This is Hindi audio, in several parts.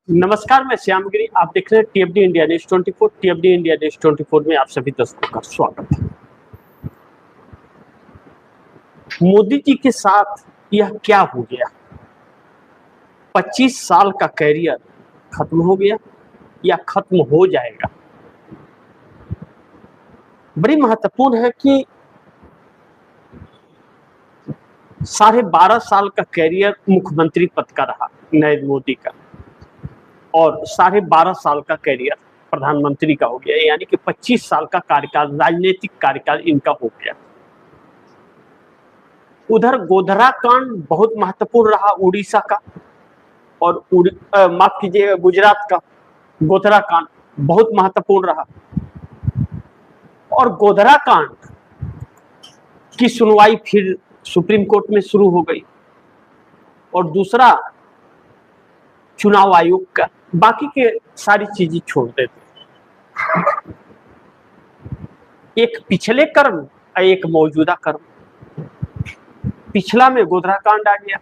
नमस्कार, मैं श्यामगिरी। आप देख रहे हैं टीएफडी इंडिया न्यूज 24। टीएफडी इंडिया न्यूज 24 में आप सभी दर्शकों का स्वागत है। मोदी जी के साथ यह क्या हो गया? 25 साल का कैरियर खत्म हो गया या खत्म हो जाएगा? बड़ी महत्वपूर्ण है कि 12.5 साल का कैरियर मुख्यमंत्री पद का रहा नरेंद्र मोदी का, और 12.5 साल का कैरियर प्रधानमंत्री का हो गया, यानी कि 25 साल का कार्यकाल, राजनीतिक कार्यकाल इनका हो गया। उधर गोधरा कांड बहुत महत्वपूर्ण रहा उड़ीसा का, और माफ कीजिएगा गुजरात का गोधरा कांड बहुत महत्वपूर्ण रहा। और गोधरा कांड की सुनवाई फिर सुप्रीम कोर्ट में शुरू हो गई, और दूसरा चुनाव आयोग का। बाकी के सारी चीजें छोड़ देते, एक पिछले कर्म और एक मौजूदा कर्म। पिछला में गोधरा कांड आ गया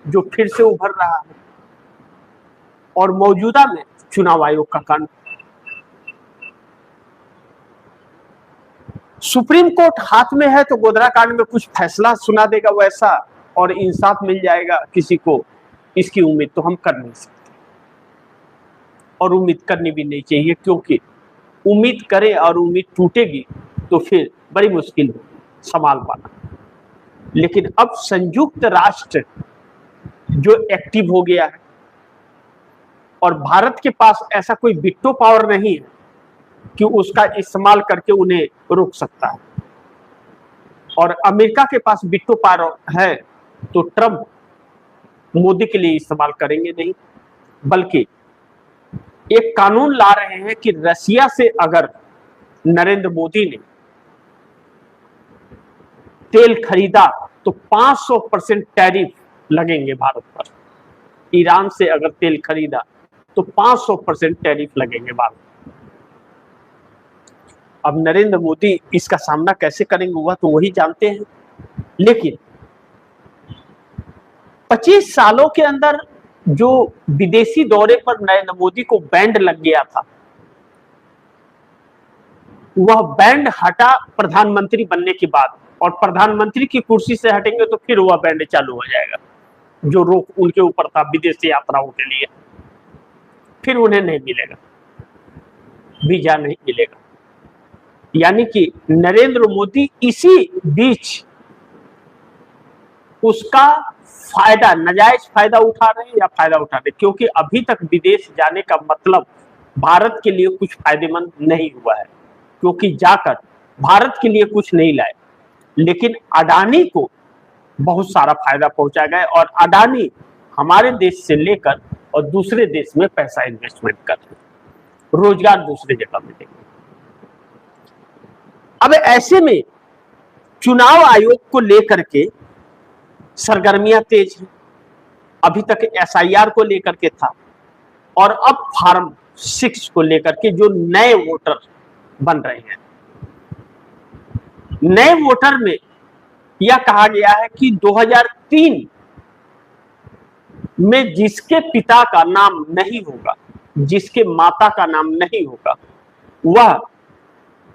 जो फिर से उभर रहा है, और मौजूदा में चुनाव आयोग का कांड। सुप्रीम कोर्ट हाथ में है तो गोधरा कांड में कुछ फैसला सुना देगा वैसा, और इंसाफ मिल जाएगा किसी को, इसकी उम्मीद तो हम कर नहीं सकते, और उम्मीद करनी भी नहीं चाहिए, क्योंकि उम्मीद करें और उम्मीद टूटेगी तो फिर बड़ी मुश्किल होगी संभाल पाना। लेकिन अब संयुक्त राष्ट्र जो एक्टिव हो गया है, और भारत के पास ऐसा कोई विटो पावर नहीं है कि उसका इस्तेमाल करके उन्हें रोक सकता है। और अमेरिका के पास विटो पावर है तो ट्रंप मोदी के लिए इस्तेमाल करेंगे नहीं, बल्कि एक कानून ला रहे हैं कि रसिया से अगर नरेंद्र मोदी ने तेल खरीदा तो 500% टैरिफ लगेंगे भारत पर। ईरान से अगर तेल खरीदा तो 500% टैरिफ लगेंगे भारत पर। अब नरेंद्र मोदी इसका सामना कैसे करेंगे वह तो वही जानते हैं, लेकिन 25 सालों के अंदर जो विदेशी दौरे पर नरेंद्र मोदी को बैंड लग गया था, वह बैंड हटा प्रधानमंत्री बनने के बाद, और प्रधानमंत्री की कुर्सी से हटेंगे तो फिर वह बैंड चालू हो जाएगा। जो रोक उनके ऊपर था विदेशी यात्राओं के लिए, फिर उन्हें नहीं मिलेगा, वीजा नहीं मिलेगा। यानी कि नरेंद्र मोदी इसी बीच उसका फायदा, नाजायज फायदा उठा रहे हैं या फायदा उठा रहे हैं, क्योंकि अभी तक विदेश जाने का मतलब भारत के लिए कुछ फायदेमंद नहीं हुआ है, क्योंकि जाकर भारत के लिए कुछ नहीं लाए, लेकिन अडानी को बहुत सारा फायदा पहुंचा गया, और अडानी हमारे देश से लेकर और दूसरे देश में पैसा इन्वेस्टमेंट कर रहे हैं, रोजगार दूसरी जगह मिलेगा। अब ऐसे में चुनाव आयोग को लेकर के सरगर्मियां तेज हैं। अभी तक एसआईआर को लेकर के था, और अब फार्म 6 को लेकर के जो नए वोटर बन रहे हैं। नए वोटर में यह कहा गया है कि 2003 में जिसके पिता का नाम नहीं होगा, जिसके माता का नाम नहीं होगा, वह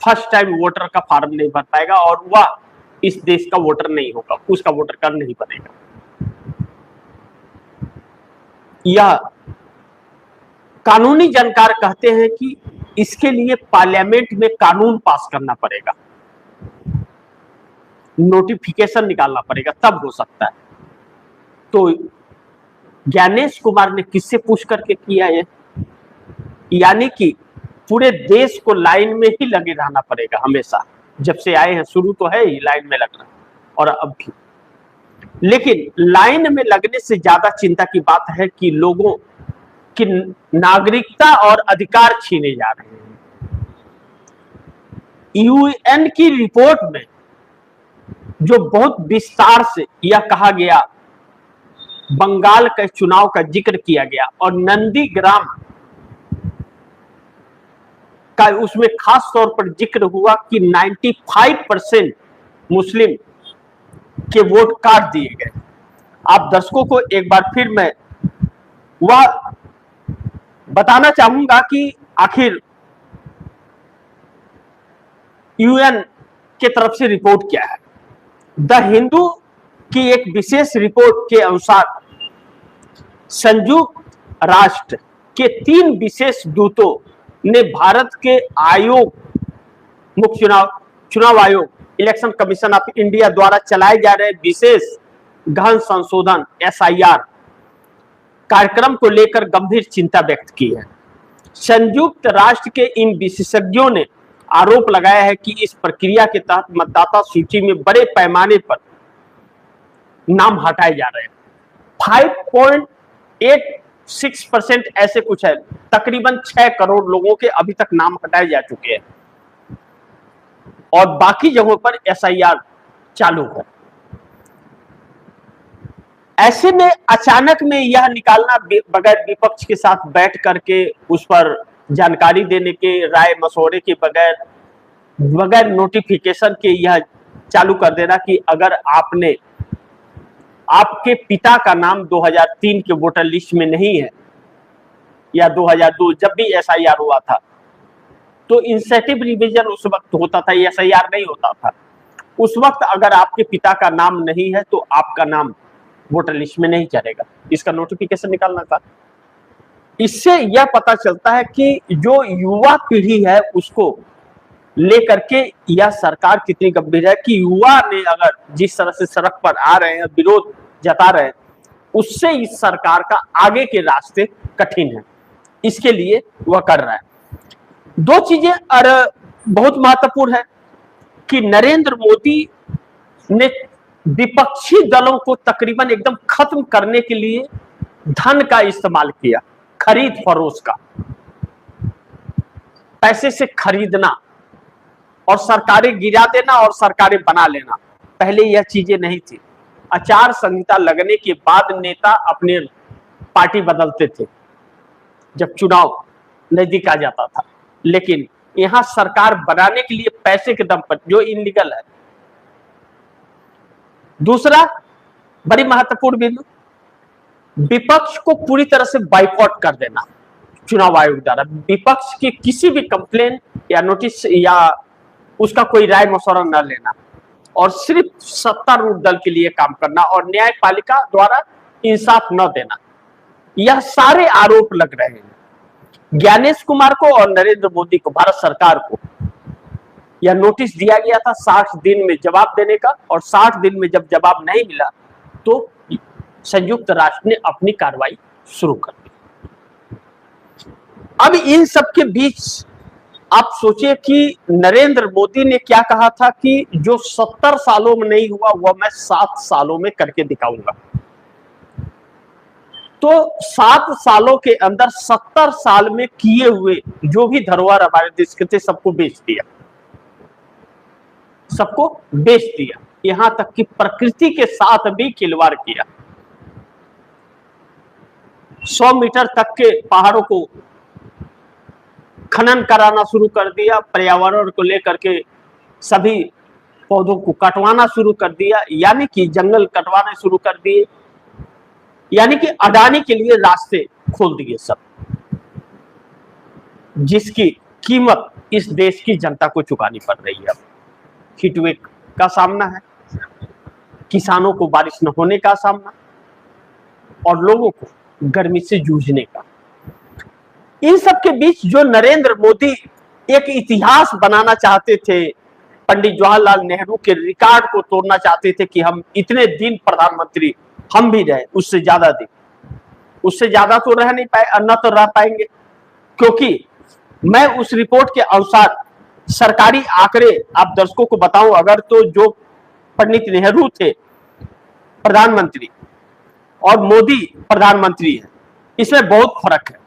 फर्स्ट टाइम वोटर का फॉर्म नहीं भर पाएगा, और वह इस देश का वोटर नहीं होगा, उसका वोटर कार्ड नहीं बनेगा। यह कानूनी जानकार कहते हैं कि इसके लिए पार्लियामेंट में कानून पास करना पड़ेगा, नोटिफिकेशन निकालना पड़ेगा, तब हो सकता है। तो ज्ञानेश कुमार ने किससे पूछ करके किया है? यानी कि पूरे देश को लाइन में ही लगे रहना पड़ेगा हमेशा, जब से आए हैं शुरू तो है ही लाइन में लगना, और अब भी। लेकिन लाइन में लगने से ज्यादा चिंता की बात है कि लोगों की नागरिकता और अधिकार छीने जा रहे हैं। यूएन की रिपोर्ट में जो बहुत विस्तार से यह कहा गया, बंगाल के चुनाव का जिक्र किया गया, और नंदीग्राम का उसमें खास तौर पर जिक्र हुआ कि 95% मुस्लिम के वोट काट दिए गए। आप दर्शकों को एक बार फिर मैं वह बताना चाहूंगा कि आखिर यूएन के तरफ से रिपोर्ट क्या है। द हिंदू की एक विशेष रिपोर्ट के अनुसार संयुक्त राष्ट्र के 3 विशेष दूतों ने भारत के आयोग, मुख्य चुनाव आयोग, इलेक्शन कमीशन ऑफ इंडिया द्वारा चलाए जा रहे विशेष गहन संशोधन SIR कार्यक्रम को लेकर गंभीर चिंता व्यक्त की है। संयुक्त राष्ट्र के इन विशेषज्ञों ने आरोप लगाया है कि इस प्रक्रिया के तहत मतदाता सूची में बड़े पैमाने पर नाम हटाए जा रहे हैं। 5.86% ऐसे कुछ है, तकरीबन 6 करोड़ लोगों के अभी तक नाम हटाए जा चुके हैं और बाकी जगहों पर SIR चालू है। ऐसे में अचानक में यह निकालना बगैर विपक्ष के साथ बैठ करके उस पर जानकारी देने के, राय मशवरे के बगैर नोटिफिकेशन के यह चालू कर देना कि अगर आपके पिता का नाम 2003 के वोटर लिस्ट में नहीं है या 2002 जब भी SIR हुआ था तो इंसेटिव रिवीजन उस वक्त होता था, SIR नहीं होता था। उस वक्त अगर आपके पिता का नाम नहीं है तो आपका नाम वोटर लिस्ट में नहीं चलेगा, इसका नोटिफिकेशन निकालना था। इससे यह पता चलता है कि जो युवा पीढ़ी है उसको लेकर के यह सरकार कितनी गंभीर है कि युवा ने अगर जिस तरह से सड़क पर आ रहे हैं, विरोध जता रहे हैं, उससे इस सरकार का आगे के रास्ते कठिन है। इसके लिए वह कर रहा है। 2 चीजें और बहुत महत्वपूर्ण है कि नरेंद्र मोदी ने विपक्षी दलों को तकरीबन एकदम खत्म करने के लिए धन का इस्तेमाल किया, खरीद फरोश का, पैसे से खरीदना और सरकारें गिरा देना और सरकारें बना लेना। पहले यह चीजें नहीं थी। आचार संहिता लगने के बाद नेता अपने पार्टी बदलते थे जब चुनाव नजदीक आ जाता था, लेकिन यहां सरकार बनाने के लिए पैसे के दम पर, जो इनलीगल है। दूसरा बड़ी महत्वपूर्ण बिंदु, विपक्ष को पूरी तरह से बाइकआउट कर देना चुनाव आयोग द्वारा। विपक्ष की किसी भी कंप्लेन या नोटिस या उसका कोई राय मशवरा न लेना और सिर्फ सत्तारूढ़ दल के लिए काम करना और न्यायपालिका द्वारा इंसाफ न देना, यह सारे आरोप लग रहे हैं। ज्ञानेश कुमार को और नरेंद्र मोदी को, भारत सरकार को यह नोटिस दिया गया था 60 दिन में जवाब देने का, और 60 दिन में जब जवाब नहीं मिला तो संयुक्त राष्ट्र ने अपनी कार्रवाई शुरू कर दी। अब इन सब के बीच आप सोचिए कि नरेंद्र मोदी ने क्या कहा था कि जो 70 सालों में नहीं हुआ वह मैं 7 सालों में करके दिखाऊंगा। तो 7 सालों के अंदर 70 साल में किए हुए जो भी धरोहर हमारे देश के थे सबको बेच दिया, सबको बेच दिया। यहां तक कि प्रकृति के साथ भी खिलवाड़ किया। 100 मीटर तक के पहाड़ों को खनन कराना शुरू कर दिया, पर्यावरण को लेकर के सभी पौधों को कटवाना शुरू कर दिया, यानी कि जंगल कटवाने शुरू कर दिए, यानी कि अडानी के लिए रास्ते खोल दिए सब, जिसकी कीमत इस देश की जनता को चुकानी पड़ रही है। अब हीटवेव का सामना है, किसानों को बारिश न होने का सामना और लोगों को गर्मी से जूझने का। इन सब के बीच जो नरेंद्र मोदी एक इतिहास बनाना चाहते थे, पंडित जवाहरलाल नेहरू के रिकॉर्ड को तोड़ना चाहते थे कि हम इतने दिन प्रधानमंत्री हम भी रहे, उससे ज्यादा दिन, उससे ज्यादा तो रह नहीं पाए, न तो रह पाएंगे, क्योंकि मैं उस रिपोर्ट के अनुसार सरकारी आंकड़े आप दर्शकों को बताऊं अगर, तो जो पंडित नेहरू थे प्रधानमंत्री और मोदी प्रधानमंत्री है, इसमें बहुत फर्क है।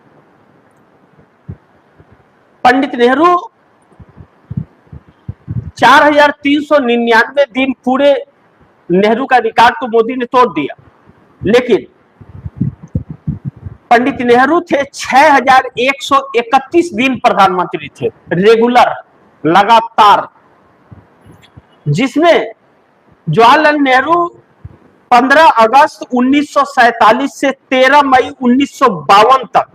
पंडित नेहरू 4399 दिन पूरे नेहरू का रिकॉर्ड तो मोदी ने तोड़ दिया, लेकिन पंडित नेहरू थे 6131 दिन प्रधानमंत्री थे, रेगुलर, लगातार, जिसमें जवाहरलाल नेहरू 15 अगस्त 1947 से 13 मई 1952 तक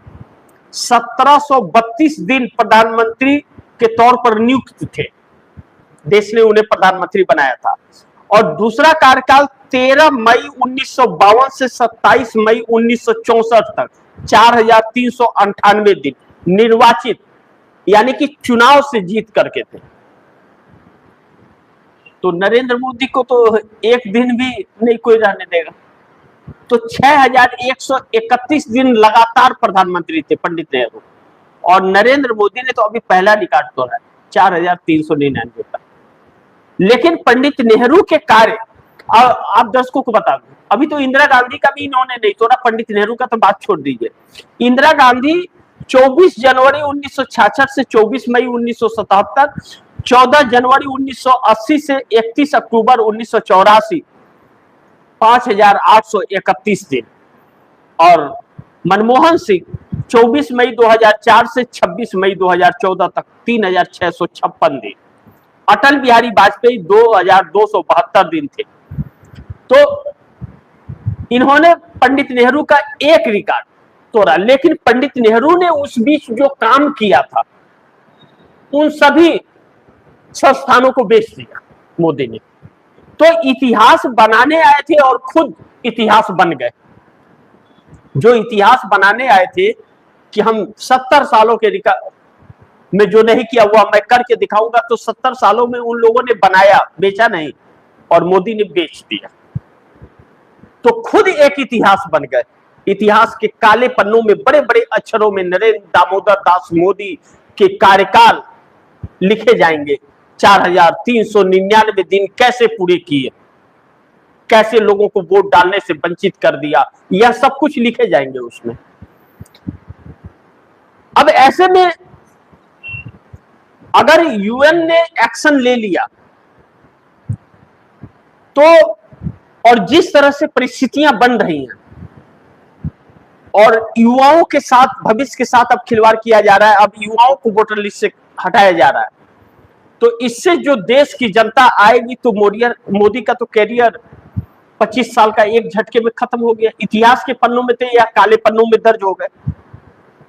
1732 दिन प्रधानमंत्री के तौर पर नियुक्त थे, देश ने उन्हें प्रधानमंत्री बनाया था। और दूसरा कार्यकाल 13 मई 1952 से 27 मई 1964 तक 4398 दिन निर्वाचित, यानी कि चुनाव से जीत करके थे। तो नरेंद्र मोदी को तो एक दिन भी नहीं कोई रहने देगा। तो 6131 दिन लगातार प्रधानमंत्री थे पंडित नेहरू, और नरेंद्र मोदी ने तो अभी पहला रिकॉर्ड तोड़ा है 4399 का। लेकिन पंडित नेहरू के कार्य, आप दर्शकों को बता दूं, अभी तो इंदिरा गांधी का भी इन्होंने नहीं तोड़ा, पंडित नेहरू का तो बात छोड़ दीजिए। इंदिरा गांधी 24 जनवरी 1966 से 24 मई 1977, 14 जनवरी 1980 से 31 अक्टूबर 1984, 5831 दिन। और मनमोहन सिंह 24 मई 2004 से 26 मई 2014 तक 3656 दिन। अटल बिहारी वाजपेयी 2272 दिन थे। तो इन्होंने पंडित नेहरू का एक रिकॉर्ड तोड़ा, लेकिन पंडित नेहरू ने उस बीच जो काम किया था उन सभी संस्थानों को बेच दिया मोदी ने। तो इतिहास बनाने आए थे और खुद इतिहास बन गए। जो इतिहास बनाने आए थे कि हम 70 सालों के में जो नहीं किया हुआ मैं करके दिखाऊंगा, तो 70 सालों में उन लोगों ने बनाया, बेचा नहीं, और मोदी ने बेच दिया। तो खुद एक इतिहास बन गए। इतिहास के काले पन्नों में बड़े बड़े अक्षरों में नरेंद्र दामोदर दास मोदी के कार्यकाल लिखे जाएंगे। 4399 दिन कैसे पूरे किए, कैसे लोगों को वोट डालने से वंचित कर दिया, यह सब कुछ लिखे जाएंगे उसमें। अब ऐसे में अगर यूएन ने एक्शन ले लिया तो, और जिस तरह से परिस्थितियां बन रही हैं और युवाओं के साथ, भविष्य के साथ अब खिलवाड़ किया जा रहा है, अब युवाओं को वोटर लिस्ट से हटाया जा रहा है, तो इससे जो देश की जनता आएगी तो मोदी का तो कैरियर 25 साल का एक झटके में खत्म हो गया। इतिहास के पन्नों में थे या काले पन्नों में दर्ज हो गए।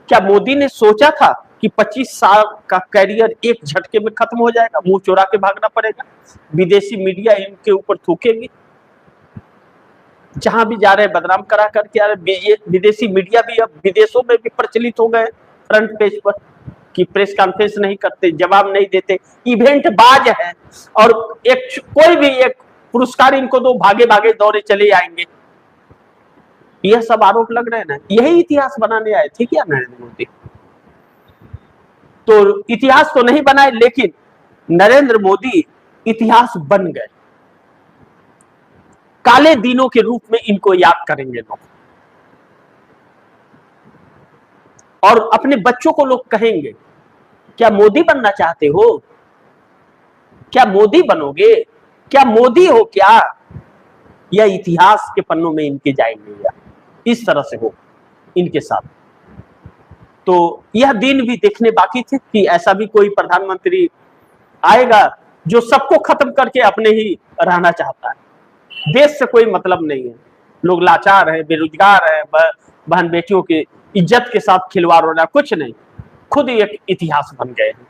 क्या मोदी ने सोचा था कि 25 साल का कैरियर एक झटके में खत्म हो जाएगा? मुंह चुरा के भागना पड़ेगा, विदेशी मीडिया इनके ऊपर थूकेगी, जहां भी जा रहे बदनाम करा करके आ रहे। विदेशी मीडिया भी अब विदेशों में भी प्रचलित हो गए फ्रंट पेज पर कि प्रेस कॉन्फ्रेंस नहीं करते, जवाब नहीं देते, इवेंट बाज है, और कोई भी एक पुरस्कार इनको दो, भागे भागे दौड़े चले आएंगे। यह सब आरोप लग रहे हैं ना। यही इतिहास बनाने आए थे क्या नरेंद्र मोदी? तो इतिहास तो नहीं बनाए, लेकिन नरेंद्र मोदी इतिहास बन गए। काले दिनों के रूप में इनको याद करेंगे लोग, और अपने बच्चों को लोग कहेंगे, क्या मोदी बनना चाहते हो? क्या मोदी बनोगे? क्या मोदी हो क्या? या इतिहास के पन्नों में इनके जाएंगे, या इस तरह से हो इनके साथ। तो यह दिन भी देखने बाकी थे कि ऐसा भी कोई प्रधानमंत्री आएगा जो सबको खत्म करके अपने ही रहना चाहता है। देश से कोई मतलब नहीं है, लोग लाचार हैं, बेरोजगार हैं, बहन बेटियों की इज्जत के साथ खिलवाड़ हो रहा है, कुछ नहीं, खुद एक इतिहास बन गए हैं।